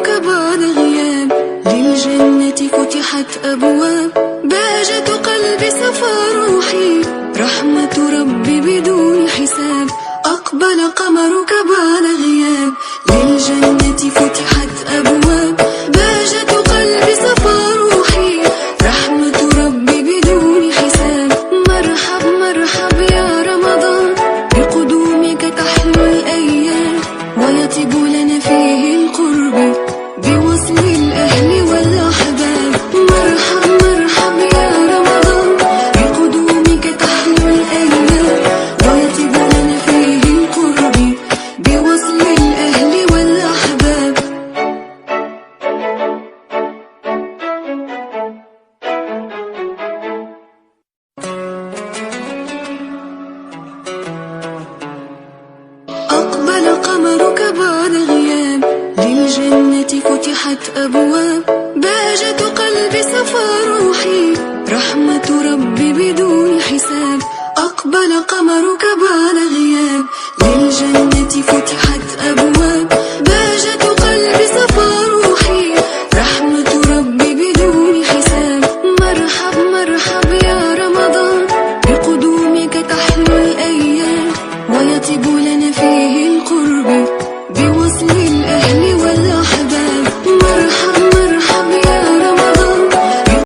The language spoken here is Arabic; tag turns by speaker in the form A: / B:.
A: قمرك بعد غياب، للجنة فتحت أبواب، بهجة قلبي صفى روحي، رحمة ربي بدون حساب. أقبل قمرك بعد غياب، للجنة فتحت أبواب، بهجة قلبي صفى روحي، رحمة ربي بدون حساب. مرحب مرحب يا رمضان، بقدومك تحلو الأيام، ويطيب لنا فيه القرب بوصل الأهل والأحباب. مرحب مرحب يا رمضان، بقدومك تحلو الأيام، ويطيب لنا فيه القرب بوصل الأهل والأحباب. أقبل قمرك بعد غياب، للجنة فتحت أبواب، بهجة قلبي صفى روحي، رحمة ربي بدون حساب. أقبل قمرك بعد غياب، للجنة فتحت